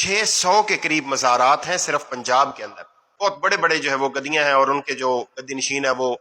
600 کے قریب مزارات ہیں صرف پنجاب کے اندر. بہت بڑے بڑے جو ہے وہ گدیاں ہیں اور ان کے جو گدی نشین ہے وہ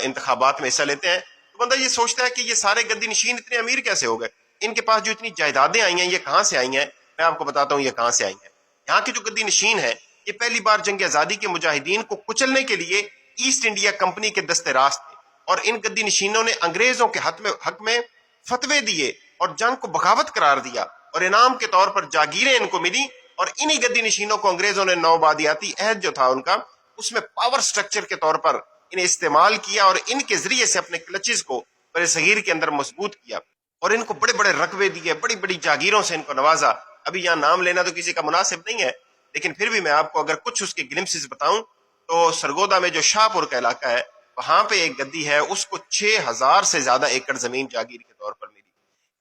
انتخابات میں حصہ لیتے ہیں. تو بندہ یہ سوچتا ہے کہ یہ سارے گدی نشین اتنے امیر کیسے ہو گئے؟ ان کے پاس جو اتنی جائیدادیں آئی ہیں یہ کہاں سے آئی ہیں؟ میں آپ کو بتاتا ہوں یہ کہاں سے آئی ہیں. یہاں کے جو گدی نشین ہیں یہ پہلی بار جنگ آزادی کے مجاہدین کو کچلنے کے لیے ایسٹ انڈیا کمپنی کے دست راست تھے، اور ان گدی نشینوں نے انگریزوں کے حق میں فتوے دیے اور جنگ کو بغاوت قرار دیا، اور انعام کے طور پر جاگیریں ان کو ملی. اور انہی گدی نشینوں کو انگریزوں نے نوآبادیاتی عہد جو تھا ان کا، اس میں پاور سٹرکچر کے طور پر انہیں استعمال کیا اور ان کے ذریعے سے اپنے کلچز کو بر صغیر کے اندر مضبوط کیا، اور ان کو بڑے بڑے رقبے دیے، بڑی بڑی جاگیروں سے ان کو نوازا. ابھی یہاں نام لینا تو کسی کا مناسب نہیں ہے، لیکن پھر بھی میں آپ کو اگر کچھ اس کے گلمسز بتاؤں تو سرگودا میں جو شاہ پور کا علاقہ ہے وہاں پہ ایک گدی ہے، اس کو 6000 سے زیادہ ایکڑ زمین جاگیر کے طور پر ملی.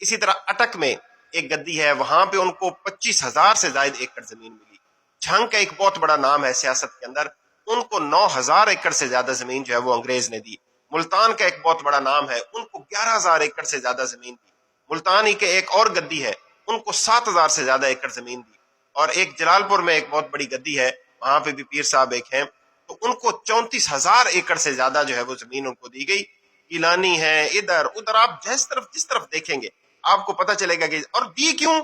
اسی طرح اٹک میں ایک گدی ہے، وہاں پہ ان کو 25,000 سے زائد ایکڑ زمین ملی. جھنگ کا ایک بہت بڑا نام ہے سیاست کے اندر، ان کو 9000 ایکڑ سے زیادہ زمین جو ہے وہ انگریز نے دی. ملتان کا ایک بہت بڑا نام ہے، ان کو 11,000 ایکڑ سے زیادہ زمین دی. ملتان ہی کے ایک اور گدی ہے، ان کو 7,000 سے زیادہ ایکڑ زمین دی. اور ایک جلال پور میں ایک بہت بڑی گدی ہے، وہاں پہ بھی پیر صاحب ایک ہیں، تو ان کو 34,000 ایکڑ سے زیادہ جو ہے وہ زمین ان کو دی گئی. گیلانی ہے، ادھر ادھر، آپ جس طرف دیکھیں گے آپ کو پتہ چلے گا کہ اور دی کیوں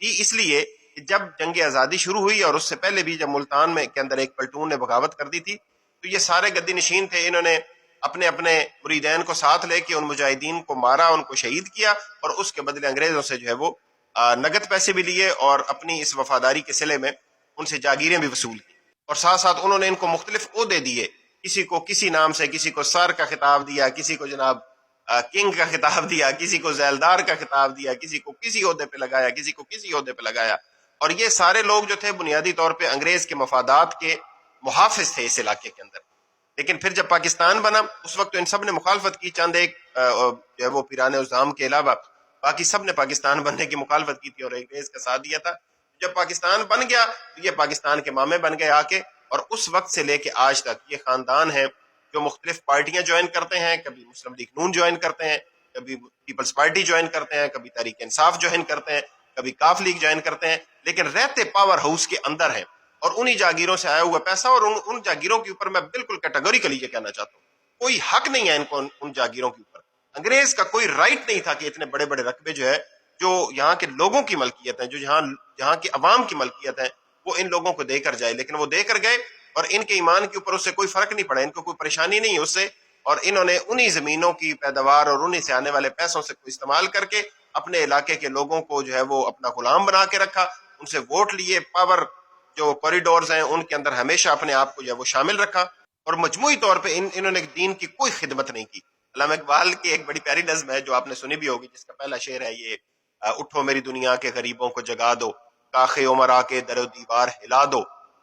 دی؟ اس لیے کہ جب جنگ آزادی شروع ہوئی اور اس سے پہلے بھی جب ملتان میں کے اندر ایک پلٹون نے بغاوت کر دی تھی، تو یہ سارے گدی نشین تھے، انہوں نے اپنے اپنے مریدین کو ساتھ لے کے ان مجاہدین کو مارا، ان کو شہید کیا، اور اس کے بدلے انگریزوں سے جو ہے وہ نگد پیسے بھی لیے اور اپنی اس وفاداری کے صلے میں ان سے جاگیریں بھی وصول کی. اور ساتھ ساتھ انہوں نے ان کو مختلف عہدے دیے، کسی کو کسی نام سے، کسی کو سر کا خطاب دیا، کسی کو جناب کنگ کا خطاب دیا، کسی کو ذیلدار کا خطاب دیا، کسی کو کسی عہدے پہ لگایا، کسی کو کسی عہدے پہ لگایا. اور یہ سارے لوگ جو تھے بنیادی طور پہ انگریز کے مفادات کے محافظ تھے اس علاقے کے اندر. لیکن پھر جب پاکستان بنا اس وقت تو ان سب نے مخالفت کی، چند ایک جو ہے وہ پیران الزام کے علاوہ باقی سب نے پاکستان بننے کی مخالفت کی تھی اور انگریز کا ساتھ دیا تھا. جب پاکستان بن گیا تو یہ پاکستان کے مامے بن گئے آ کے، اور اس وقت سے لے کے آج تک یہ خاندان ہے جو مختلف پارٹیاں جوائن کرتے ہیں. کبھی مسلم لیگ نون جوائن کرتے ہیں، کبھی پیپلز پارٹی جوائن کرتے ہیں، کبھی تحریک انصاف جوائن کرتے ہیں، کبھی کاف لیگ جوائن کرتے ہیں، لیکن رہتے پاور ہاؤس کے اندر ہیں اور انہی جاگیروں سے آیا ہوا پیسہ. اور ان جاگیروں کے اوپر میں بالکل کیٹیگوریکلی یہ کہنا چاہتا ہوں کوئی حق نہیں ہے ان کو ان جاگیروں کے اوپر. انگریز کا کوئی رائٹ نہیں تھا کہ اتنے بڑے بڑے رقبے جو ہے جو یہاں کے لوگوں کی ملکیت ہیں، جو جہاں کی عوام کی ملکیت ہے، وہ ان لوگوں کو دے کر جائے. لیکن وہ دے کر گئے اور ان کے ایمان کے اوپر اس سے کوئی فرق نہیں پڑا، ان کو کوئی پریشانی نہیں ہے اس سے، اور انہوں نے انہی زمینوں کی پیداوار اور انہی سے آنے والے پیسوں سے استعمال کر کے اپنے علاقے کے لوگوں کو جو ہے وہ اپنا غلام بنا کے رکھا، ان سے ووٹ لیے، پاور جو کوریڈورز ہیں ان کے اندر ہمیشہ اپنے آپ کو جو ہے وہ شامل رکھا، اور مجموعی طور پہ انہوں نے دین کی کوئی خدمت نہیں کی. علامہ اقبال کی ایک بڑی پیاری نظم ہے جو آپ نے سنی بھی ہوگی، جس کا پہلا شعر ہے یہ: اٹھو میری دنیا کے غریبوں کو جگا دو، کاخ عمر آ کے در و دیوار ہلا دو،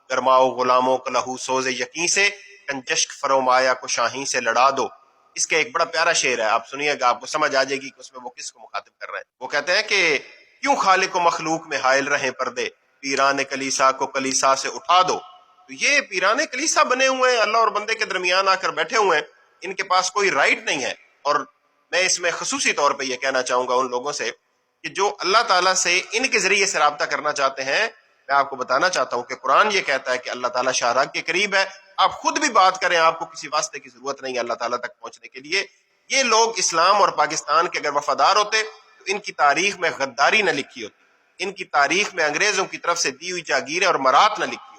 گرماؤ غلاموں کو لہو سوز یقین سے، کنجشک فرومایا کو شاہین سے لڑا دو. اس کا ایک بڑا پیارا شعر ہے، آپ سنیے گا، آپ کو سمجھ آ جائے گی کہ اس میں وہ کس کو مخاطب کر رہے ہیں. وہ کہتے ہیں کہ کیوں خالق و مخلوق میں حائل رہیں پردے، پیران کلیسا کو کلیسا سے اٹھا دو. تو یہ پیران کلیسا بنے ہوئے ہیں، اللہ اور بندے کے درمیان آ کر بیٹھے ہوئے ہیں، ان کے پاس کوئی رائٹ نہیں ہے. اور میں اس میں خصوصی طور پہ یہ کہنا چاہوں گا ان لوگوں سے کہ جو اللہ تعالیٰ سے ان کے ذریعے سے رابطہ کرنا چاہتے ہیں، میں آپ کو بتانا چاہتا ہوں کہ قرآن یہ کہتا ہے کہ اللہ تعالیٰ شاہراہ کے قریب ہے. آپ خود بھی بات کریں، آپ کو کسی واسطے کی ضرورت نہیں ہے اللہ تعالیٰ تک پہنچنے کے لیے. یہ لوگ اسلام اور پاکستان کے اگر وفادار ہوتے تو ان کی تاریخ میں غداری نہ لکھی ہوتی، ان کی تاریخ میں انگریزوں کی طرف سے دی ہوئی جاگیریں اور مرات نہ لکھی.